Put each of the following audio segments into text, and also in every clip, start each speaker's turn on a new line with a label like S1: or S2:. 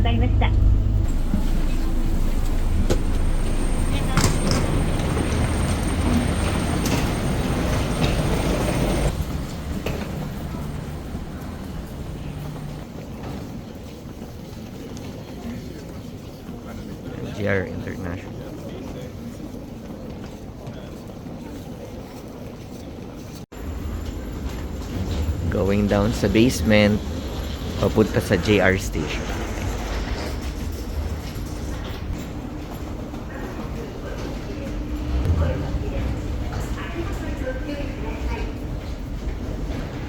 S1: ざいました。
S2: GR International. Going down sa basement, papunta sa JR station.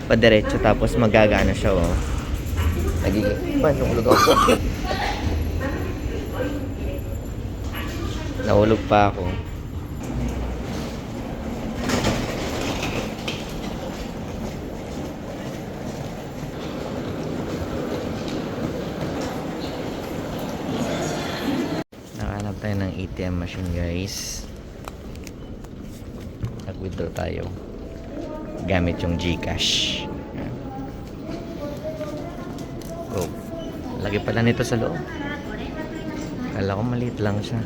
S2: Padiretso tapos magagana siya, oh. Nagiging paano ulo ako? Nahulog pa ako. Nakahanap tayo ng ATM machine, guys. Nag-withdraw tayo gamit yung GCash. Oh, lagi pala nito sa loob. Kala ko maliit lang siya.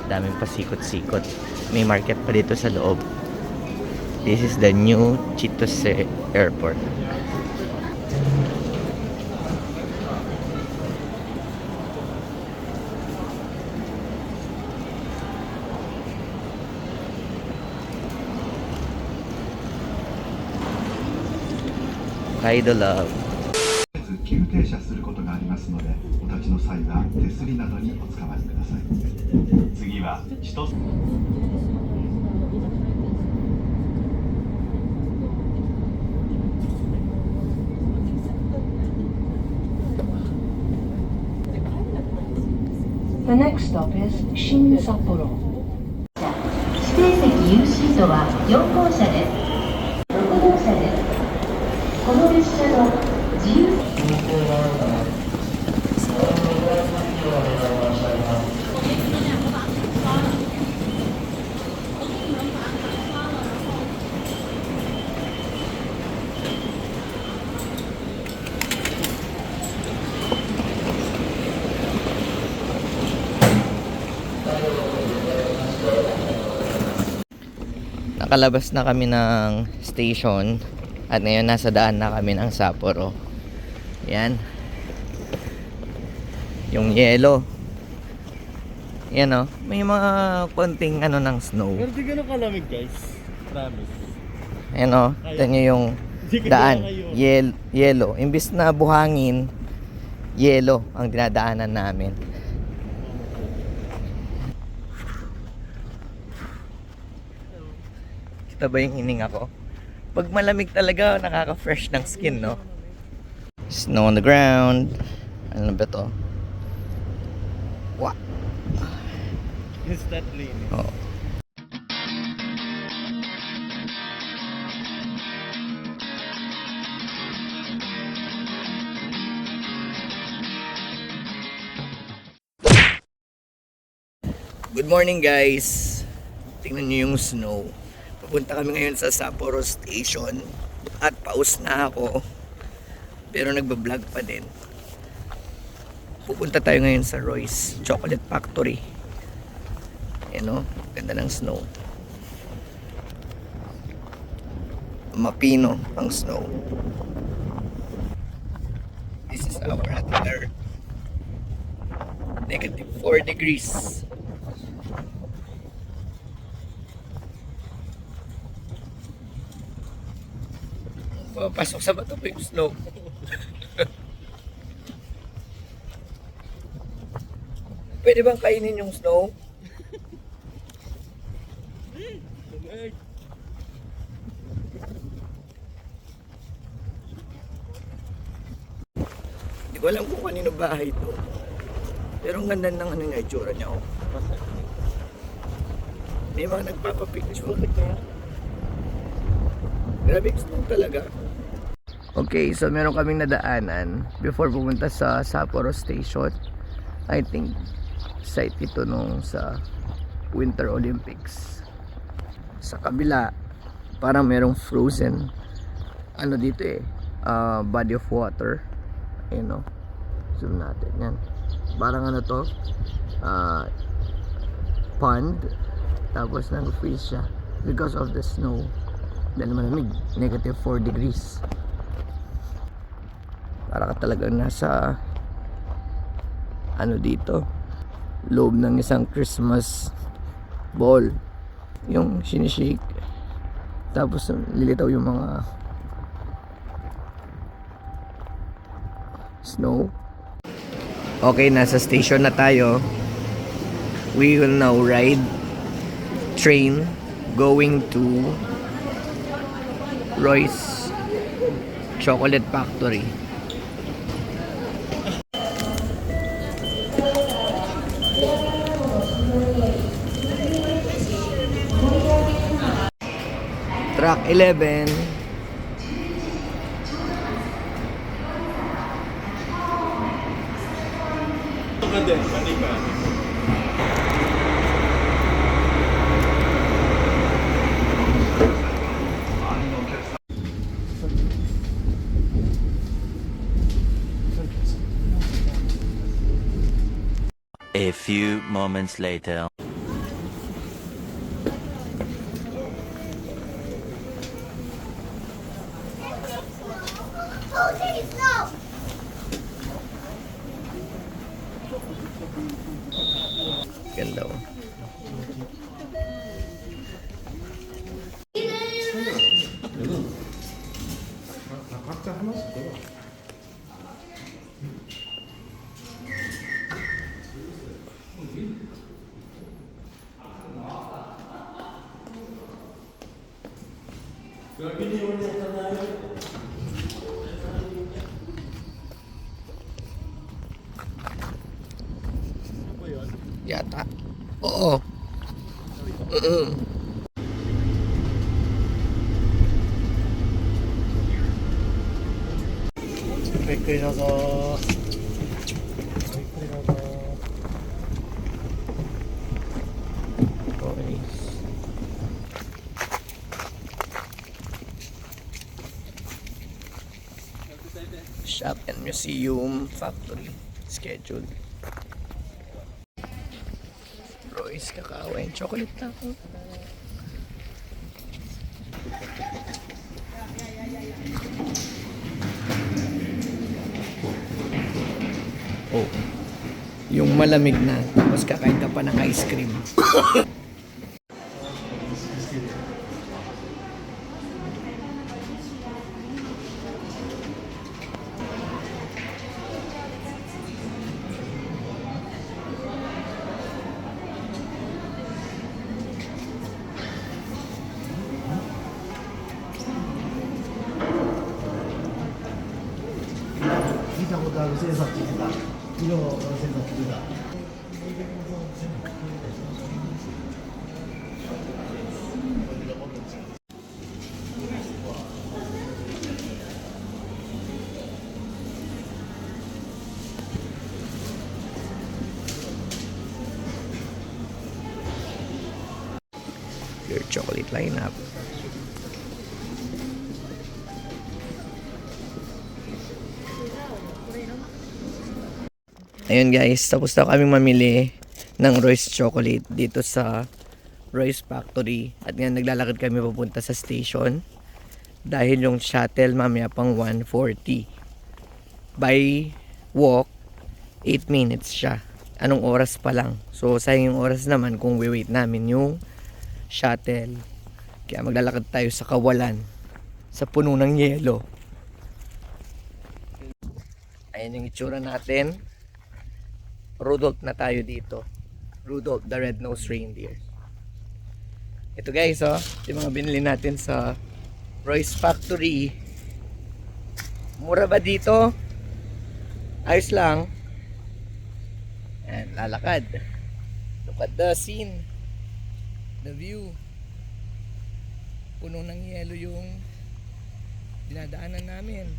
S2: Daming pasikot-sikot. May market pa dito sa loob. This is the new Chitose Airport. Kaido Love.
S3: 急停車することがありますので、お立ちの際は手すりなどにおつかまりください。次は千歳。
S4: The next stop is 新札幌。
S5: 指定席 U シートは4号車です。6号車です。この列車の自由
S2: Nakalabas na kami ng station at ngayon nasa daan na kami ng Sapporo. Yan. Yung yellow. Yan, oh. May mga konting ano ng snow.
S6: Pero di ganun kalamig, guys. Promise.
S2: Yan, oh. Ito nyo yung daan. Yellow. Imbis na buhangin, yellow ang dinadaanan namin. Kita ba yung hininga ko? Pag malamig talaga, nakaka-fresh ng skin, no? Snow on the ground. Ano ba to? Wow.
S6: Instant linis.
S2: Oh. Good morning, guys. Tingnan niyo yung snow. Pupunta kami ngayon sa Sapporo Station at paus na ako pero nagbablog pa din. Pupunta tayo ngayon sa Royce Chocolate Factory. Ayan, o, ganda ng snow. Mapino ang snow. This is our itinerary. -4 degrees. Pasok sa bato yung snow. Pwede bang kainin yung snow? Hindi ko alam kung kanino bahay ito. Pero ang ganda ng ano niya, itsura niya. Oh. May mga nagpapapicture. Grabe yung snow talaga. Okay, so meron kaming nadaanan before pumunta sa Sapporo Station. I think site ito nung sa Winter Olympics. Sa kabila, parang merong frozen ano dito body of water. You know. Zoom natin. Yan. Parang ano to? Pond. Tapos nag-freeze siya because of the snow. Dahil malamig. Negative 4 degrees. Para ka talagang nasa ano dito, loob ng isang Christmas ball. Yung sinishake. Tapos lilitaw yung mga snow. Okay, nasa station na tayo. We will now ride train going to Roy's Chocolate Factory. Track 11.
S1: A few moments later.
S2: Ganda oh. Yata. Oo. Okay. Shop and Museum Factory schedule. Roy's Cacao and Chocolate Taco. Oh, yung malamig na, tapos kakain ka pa ng ice cream. Your chocolate lineup. Ayun guys, tapos na kaming mamili ng Roy's Chocolate dito sa Roy's Factory. At ngayon naglalakad kami papunta sa station. Dahil yung shuttle mamaya pang 1:40. By walk, 8 minutes siya. Anong oras pa lang. So sayang yung oras naman kung we-wait namin yung shuttle. Kaya maglalakad tayo sa kawalan. Sa puno ng yelo. Ayan yung itsura natin. Rudolph na tayo dito. Rudolph the Red-Nosed Reindeer. Ito guys, oh, yung mga binili natin sa Roy's Factory. Mura ba dito? Ayos lang. And lalakad. Look at the scene. The view. Puno ng yelo yung dinadaanan namin.